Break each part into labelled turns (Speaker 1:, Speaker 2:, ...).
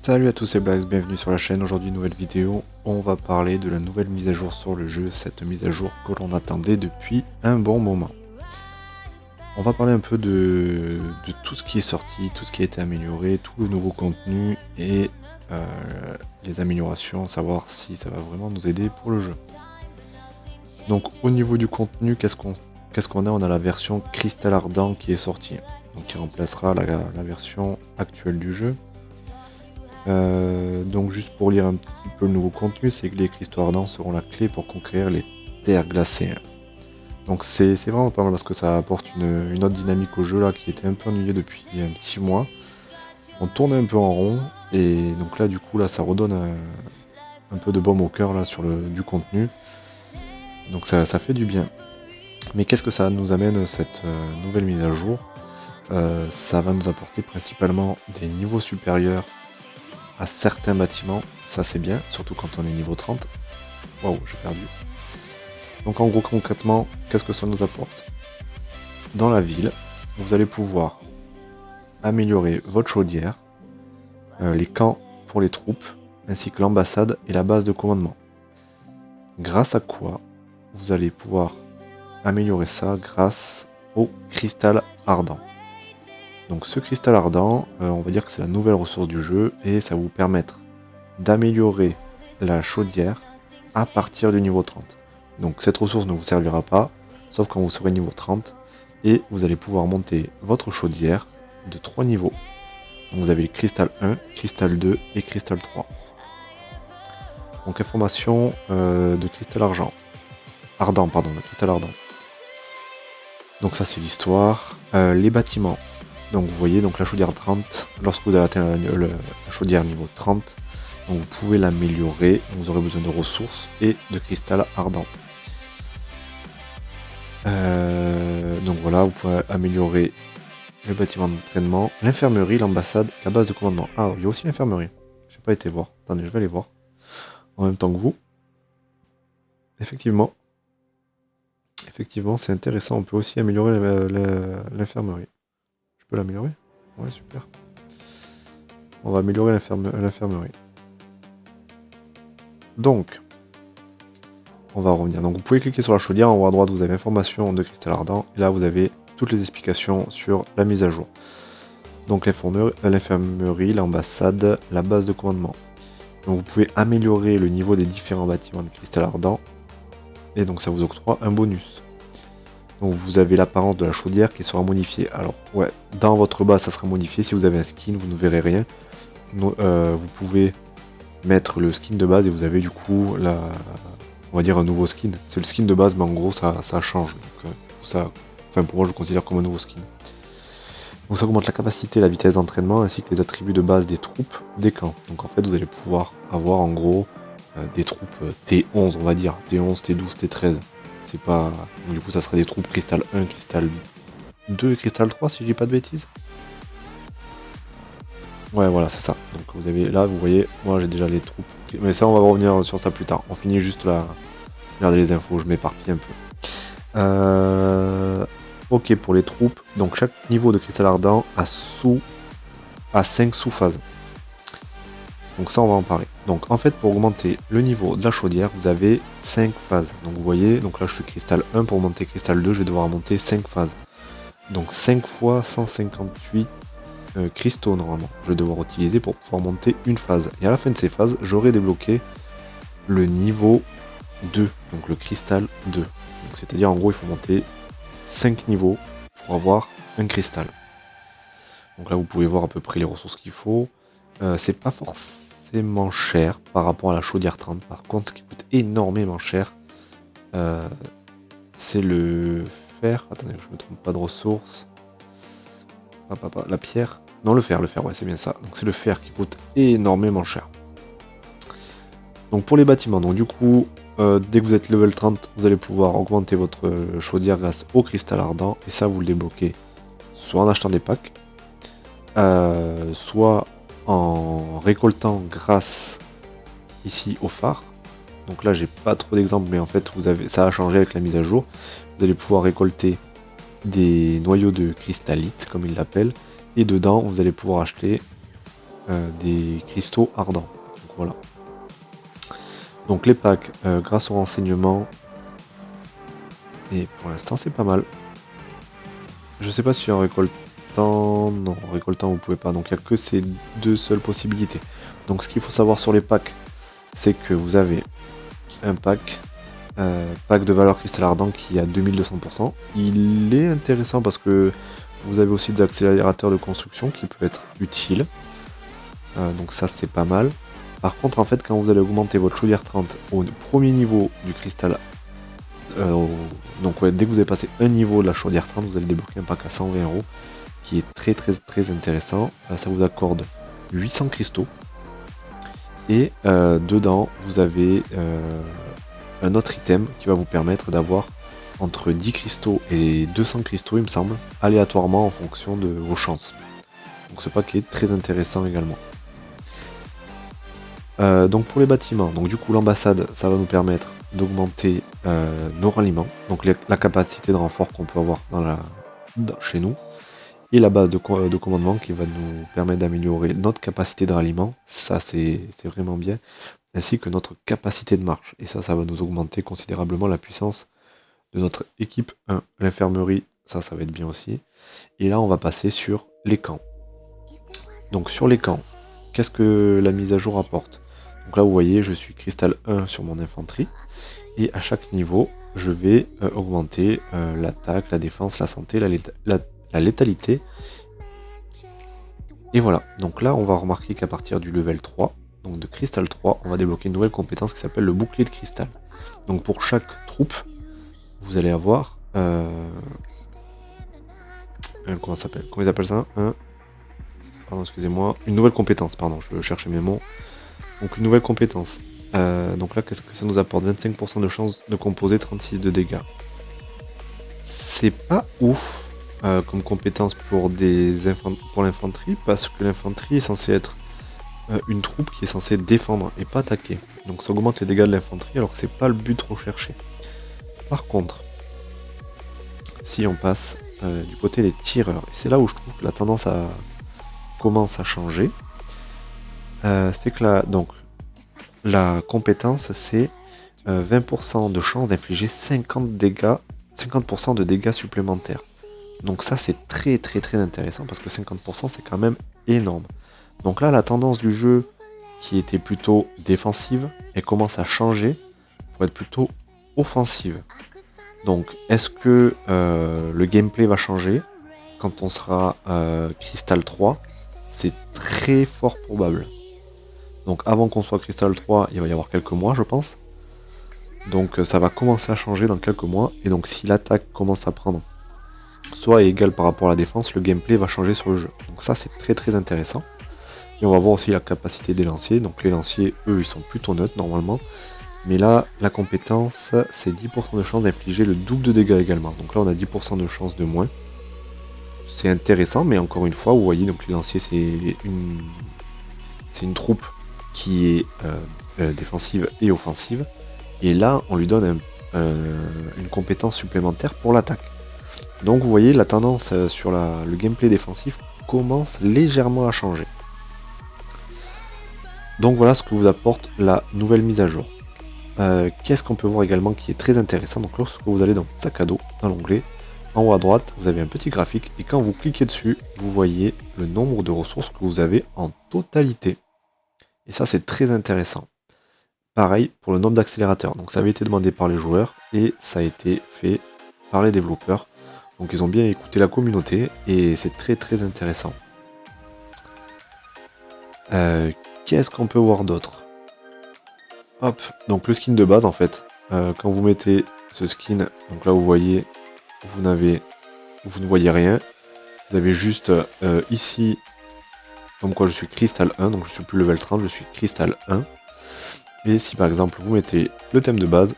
Speaker 1: Salut à tous, c'est Blaze, bienvenue sur la chaîne. Aujourd'hui, nouvelle vidéo. On va parler de la nouvelle mise à jour sur le jeu, cette mise à jour que l'on attendait depuis un bon moment. On va parler un peu de tout ce qui est sorti, tout ce qui a été amélioré, tout le nouveau contenu et les améliorations, savoir si ça va vraiment nous aider pour le jeu. Donc au niveau du contenu, qu'est-ce qu'on a? On a la version Cristal Ardent qui est sortie, donc qui remplacera la version actuelle du jeu. Donc juste pour lire un petit peu le nouveau contenu, c'est que les cristaux ardents seront la clé pour conquérir les terres glacées. Donc c'est vraiment pas mal parce que ça apporte une autre dynamique au jeu là qui était un peu ennuyé depuis un petit mois. On tourne un peu en rond et donc là du coup là ça redonne un peu de baume au cœur là sur du contenu. Donc ça fait du bien. Mais qu'est-ce que ça nous amène cette nouvelle mise à jour? Ça va nous apporter principalement des niveaux supérieurs à certains bâtiments, ça c'est bien, surtout quand on est niveau 30. Waouh, j'ai perdu. Donc en gros concrètement, qu'est-ce que ça nous apporte? Dans la ville, vous allez pouvoir améliorer votre chaudière, les camps pour les troupes, ainsi que l'ambassade et la base de commandement. Grâce à quoi vous allez pouvoir améliorer ça grâce au cristal ardent. Donc ce cristal ardent, on va dire que c'est la nouvelle ressource du jeu et ça va vous permettre d'améliorer la chaudière à partir du niveau 30. Donc cette ressource ne vous servira pas, sauf quand vous serez niveau 30, et vous allez pouvoir monter votre chaudière de 3 niveaux. Donc vous avez cristal 1, cristal 2 et cristal 3. Donc information de cristal ardent, de cristal ardent. Donc ça c'est l'histoire. Les bâtiments. Donc vous voyez donc la chaudière 30, lorsque vous avez atteint la chaudière niveau 30, donc vous pouvez l'améliorer, vous aurez besoin de ressources et de cristal ardent. Donc voilà, vous pouvez améliorer le bâtiment d'entraînement, l'infirmerie, l'ambassade, la base de commandement. Ah, il y a aussi l'infirmerie. Je n'ai pas été voir. Attendez, je vais aller voir. En même temps que vous. Effectivement, c'est intéressant. On peut aussi améliorer l'infirmerie. Je peux l'améliorer? Ouais, super. On va améliorer l'infirmerie. Donc, on va revenir. Donc, vous pouvez cliquer sur la chaudière. En haut à droite, vous avez information de cristal ardent. Et là, vous avez toutes les explications sur la mise à jour. Donc, l'infirmerie, l'ambassade, la base de commandement. Donc, vous pouvez améliorer le niveau des différents bâtiments de cristal ardent. Et donc, ça vous octroie un bonus. Donc, vous avez l'apparence de la chaudière qui sera modifiée. Alors, ouais, dans votre base, ça sera modifié. Si vous avez un skin, vous ne verrez rien. Vous pouvez mettre le skin de base et vous avez du coup on va dire un nouveau skin. C'est le skin de base, mais en gros ça change. Donc, pour moi je le considère comme un nouveau skin. Donc ça augmente la capacité et la vitesse d'entraînement ainsi que les attributs de base des troupes des camps. Donc en fait vous allez pouvoir avoir en gros des troupes T11 on va dire, T11, T12, T13. C'est pas. Donc, du coup ça serait des troupes cristal 1, cristal 2 et cristal 3 si je dis pas de bêtises. Ouais, voilà, c'est ça. Donc vous avez là, vous voyez, moi j'ai déjà les troupes. Mais ça, on va revenir sur ça plus tard. On finit juste là. Regardez les infos, je m'éparpille un peu. Ok, pour les troupes. Donc chaque niveau de cristal ardent a 5 sous-phases. Donc ça, on va en parler. Donc en fait, pour augmenter le niveau de la chaudière, vous avez 5 phases. Donc vous voyez, donc là je suis cristal 1. Pour monter cristal 2, je vais devoir monter 5 phases. Donc 5 fois 158 cristaux normalement. Je vais devoir utiliser pour pouvoir monter une phase. Et à la fin de ces phases, j'aurai débloqué le niveau 2, donc le cristal 2. Donc c'est-à-dire en gros il faut monter 5 niveaux pour avoir un cristal. Donc là vous pouvez voir à peu près les ressources qu'il faut. C'est pas forcément cher par rapport à la chaudière 30. Par contre ce qui coûte énormément cher, c'est le fer. Attendez, je me trompe pas de ressources. La pierre. Non, le fer, ouais, c'est bien ça. Donc c'est le fer qui coûte énormément cher. Donc pour les bâtiments, donc du coup, dès que vous êtes level 30, vous allez pouvoir augmenter votre chaudière grâce au cristal ardent. Et ça, vous le débloquez soit en achetant des packs, soit en récoltant grâce ici au phare. Donc là, j'ai pas trop d'exemples, mais en fait, ça a changé avec la mise à jour. Vous allez pouvoir récolter des noyaux de cristallite, comme ils l'appellent. Et dedans, vous allez pouvoir acheter des cristaux ardents. Donc voilà. Donc les packs, grâce au renseignement, et pour l'instant c'est pas mal. Je sais pas si en récoltant, non, en récoltant vous pouvez pas, donc il n'y a que ces deux seules possibilités. Donc ce qu'il faut savoir sur les packs, c'est que vous avez un pack de valeur cristal ardent qui est à 2200%. Il est intéressant parce que vous avez aussi des accélérateurs de construction qui peuvent être utiles. Donc ça c'est pas mal. Par contre en fait quand vous allez augmenter votre chaudière 30 au premier niveau du cristal, donc ouais, dès que vous avez passé un niveau de la chaudière 30, vous allez débloquer un pack à 120 € qui est très intéressant. Ça vous accorde 800 cristaux. Et dedans vous avez un autre item qui va vous permettre d'avoir entre 10 cristaux et 200 cristaux, il me semble, aléatoirement en fonction de vos chances. Donc ce pack est très intéressant également. Donc pour les bâtiments, donc du coup l'ambassade, ça va nous permettre d'augmenter nos ralliements, donc la capacité de renfort qu'on peut avoir chez nous, et la base de commandement qui va nous permettre d'améliorer notre capacité de ralliement, ça c'est vraiment bien, ainsi que notre capacité de marche, et ça va nous augmenter considérablement la puissance de notre équipe 1. L'infirmerie, ça va être bien aussi. Et là on va passer sur les camps. Donc sur les camps, qu'est-ce que la mise à jour apporte? Donc là vous voyez, je suis cristal 1 sur mon infanterie, et à chaque niveau, je vais augmenter l'attaque, la défense, la santé, la létalité. Et voilà, donc là on va remarquer qu'à partir du level 3, donc de cristal 3, on va débloquer une nouvelle compétence qui s'appelle le bouclier de cristal. Donc pour chaque troupe, vous allez avoir comment ils appellent ça? Pardon, excusez-moi, une nouvelle compétence, pardon, je cherchais mes mots. Donc une nouvelle compétence. Donc là, qu'est-ce que ça nous apporte? 25% de chance de composer 36 de dégâts. C'est pas ouf comme compétence pour l'infanterie, parce que l'infanterie est censée être une troupe qui est censée défendre et pas attaquer. Donc ça augmente les dégâts de l'infanterie alors que c'est pas le but recherché. Par contre, si on passe du côté des tireurs, et c'est là où je trouve que la tendance commence à changer, c'est que la compétence c'est 20% de chance d'infliger 50% de dégâts supplémentaires. Donc ça c'est très intéressant parce que 50% c'est quand même énorme. Donc là la tendance du jeu qui était plutôt défensive, elle commence à changer pour être plutôt offensive. Donc est-ce que le gameplay va changer quand on sera Crystal 3? C'est très fort probable. Donc avant qu'on soit Crystal 3, il va y avoir quelques mois je pense. Donc ça va commencer à changer dans quelques mois. Et donc si l'attaque commence à prendre soit égale par rapport à la défense, le gameplay va changer sur le jeu. Donc ça c'est très intéressant. Et on va voir aussi la capacité des lanciers. Donc les lanciers, eux, ils sont plutôt neutres normalement. Mais là, la compétence, c'est 10% de chance d'infliger le double de dégâts également. Donc là, on a 10% de chance de moins. C'est intéressant, mais encore une fois, vous voyez, donc les lanciers, c'est une troupe qui est défensive et offensive. Et là, on lui donne une compétence supplémentaire pour l'attaque. Donc vous voyez, la tendance sur le gameplay défensif commence légèrement à changer. Donc voilà ce que vous apporte la nouvelle mise à jour. Qu'est-ce qu'on peut voir également qui est très intéressant? Donc lorsque vous allez dans sac à dos, dans l'onglet, en haut à droite, vous avez un petit graphique et quand vous cliquez dessus, vous voyez le nombre de ressources que vous avez en totalité. Et ça c'est très intéressant. Pareil pour le nombre d'accélérateurs. Donc ça avait été demandé par les joueurs et ça a été fait par les développeurs. Donc ils ont bien écouté la communauté et c'est très intéressant. Qu'est-ce qu'on peut voir d'autre? Hop, donc le skin de base en fait. Quand vous mettez ce skin, donc là vous voyez, vous ne voyez rien. Vous avez juste ici, comme quoi je suis Crystal 1, donc je suis plus level 30, je suis Crystal 1. Et si par exemple vous mettez le thème de base,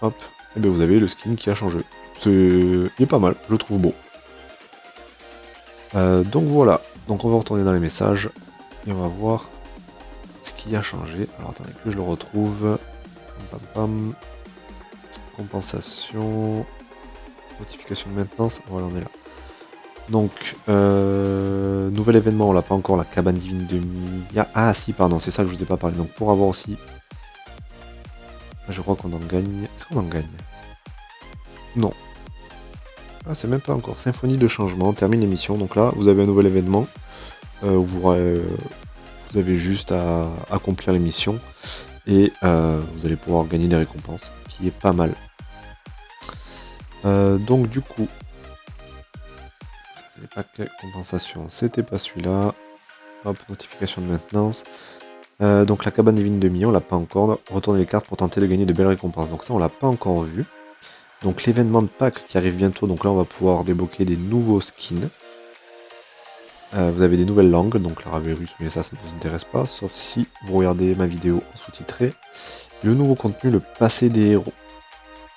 Speaker 1: hop, et bien vous avez le skin qui a changé. Il est pas mal, je le trouve beau. Donc voilà, donc on va retourner dans les messages et on va voir ce qui a changé. Alors attendez que je le retrouve. Pam, pam. Compensation. Notification de maintenance. Voilà, on est là. Donc, nouvel événement, on l'a pas encore, la cabane divine de Mia. Ah si, pardon, c'est ça que je vous ai pas parlé. Donc pour avoir aussi... Je crois qu'on en gagne... Est-ce qu'on en gagne? Non. Ah, c'est même pas encore. Symphonie de changement, termine l'émission. Donc là, vous avez un nouvel événement. Vous avez juste à accomplir l'émission. Et vous allez pouvoir gagner des récompenses, qui est pas mal. Donc du coup... Ça, c'est pas quelle compensation. C'était pas celui-là. Hop, notification de maintenance. Donc la cabane divine de Mia, on l'a pas encore. Retournez les cartes pour tenter de gagner de belles récompenses. Donc ça, on l'a pas encore vu. Donc l'événement de Pâques qui arrive bientôt, donc là on va pouvoir débloquer des nouveaux skins. Vous avez des nouvelles langues, donc l'arabe et russe, mais ça ne vous intéresse pas, sauf si vous regardez ma vidéo en sous-titré. Le nouveau contenu, le passé des héros.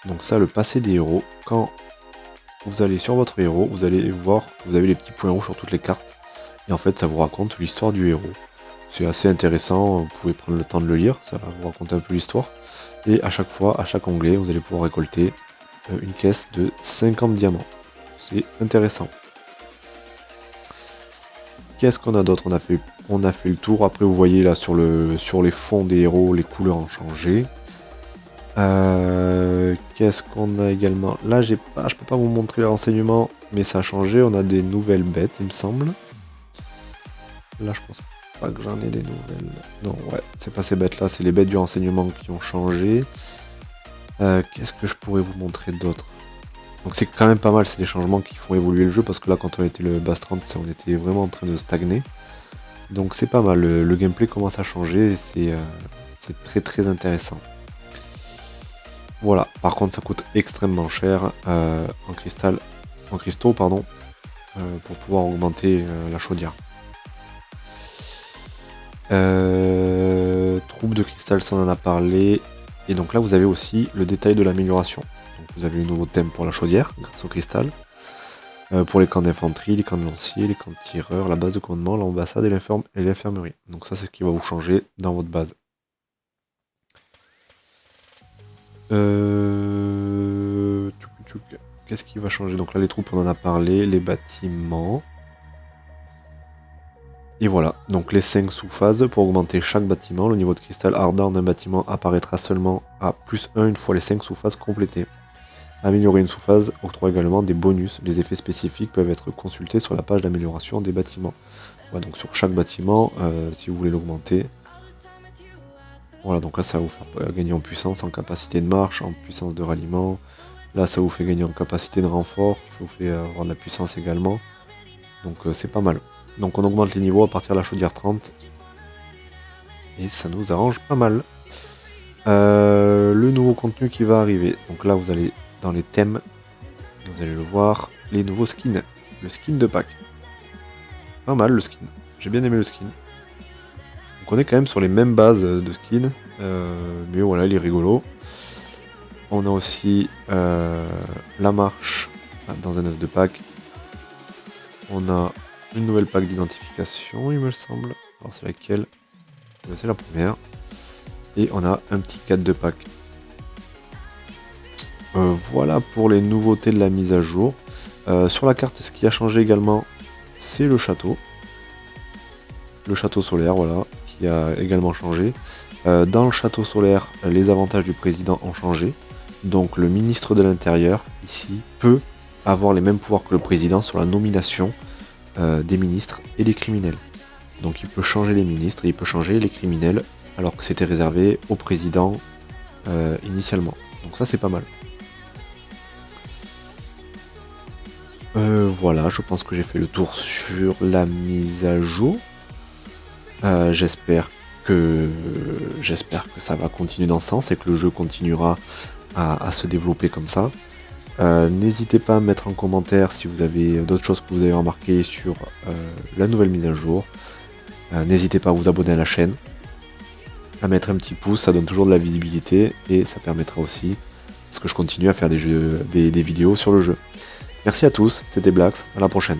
Speaker 1: Donc ça, le passé des héros, quand vous allez sur votre héros, vous allez voir que vous avez les petits points rouges sur toutes les cartes. Et en fait, ça vous raconte l'histoire du héros. C'est assez intéressant, vous pouvez prendre le temps de le lire, ça va vous raconter un peu l'histoire. Et à chaque fois, à chaque onglet, vous allez pouvoir récolter une caisse de 50 diamants. C'est intéressant. Qu'est-ce qu'on a d'autre? On a fait le tour. Après, vous voyez là sur les fonds des héros, les couleurs ont changé. Qu'est-ce qu'on a également? Là, je peux pas vous montrer les renseignements, mais ça a changé. On a des nouvelles bêtes, il me semble. Là, je pense pas que j'en ai des nouvelles. Non, ouais, c'est pas ces bêtes là, c'est les bêtes du renseignement qui ont changé. Qu'est-ce que je pourrais vous montrer d'autre? Donc c'est quand même pas mal, c'est des changements qui font évoluer le jeu, parce que là quand on était le Bass 30, on était vraiment en train de stagner. Donc c'est pas mal, le gameplay commence à changer, et c'est très très intéressant. Voilà, par contre ça coûte extrêmement cher en cristaux, pardon, pour pouvoir augmenter la chaudière. Troupe de cristal, ça on en a parlé. Et donc là vous avez aussi le détail de l'amélioration. Donc vous avez un nouveau thème pour la chaudière, grâce au cristal. Pour les camps d'infanterie, les camps de lanciers, les camps de tireurs, la base de commandement, l'ambassade et l'infirmerie. Donc ça c'est ce qui va vous changer dans votre base. Qu'est-ce qui va changer? Donc là les troupes on en a parlé, les bâtiments. Et voilà, donc les 5 sous-phases, pour augmenter chaque bâtiment, le niveau de cristal ardent d'un bâtiment apparaîtra seulement à +1 une fois les 5 sous-phases complétées. Améliorer une sous-phase octroie également des bonus, les effets spécifiques peuvent être consultés sur la page d'amélioration des bâtiments. Voilà, donc sur chaque bâtiment, si vous voulez l'augmenter. Voilà, donc là ça va vous faire gagner en puissance, en capacité de marche, en puissance de ralliement. Là ça vous fait gagner en capacité de renfort, ça vous fait avoir de la puissance également. Donc c'est pas mal. Donc on augmente les niveaux à partir de la chaudière 30. Et ça nous arrange pas mal. Le nouveau contenu qui va arriver. Donc là vous allez dans les thèmes. Vous allez le voir. Les nouveaux skins. Le skin de Pâques. Pas mal le skin. J'ai bien aimé le skin. Donc on est quand même sur les mêmes bases de skins. Mais voilà, il est rigolo. On a aussi la marche dans un œuf de Pâques. On a une nouvelle plaque d'identification, il me semble. Alors c'est laquelle? C'est la première. Et on a un petit cadre de Pâques. Voilà pour les nouveautés de la mise à jour. Sur la carte, ce qui a changé également, c'est le château. Le château solaire, voilà, qui a également changé. Dans le château solaire, les avantages du président ont changé. Donc le ministre de l'Intérieur, ici, peut avoir les mêmes pouvoirs que le président sur la nomination des ministres et des criminels. Donc il peut changer les ministres et il peut changer les criminels, alors que c'était réservé au président initialement. Donc ça c'est pas mal. Voilà, je pense que j'ai fait le tour sur la mise à jour. J'espère que ça va continuer dans ce sens et que le jeu continuera à se développer comme ça. N'hésitez pas à mettre en commentaire si vous avez d'autres choses que vous avez remarqué sur la nouvelle mise à jour. N'hésitez pas à vous abonner à la chaîne, à mettre un petit pouce, ça donne toujours de la visibilité et ça permettra aussi parce que je continue à faire des vidéos sur le jeu. Merci à tous, c'était Blax, à la prochaine.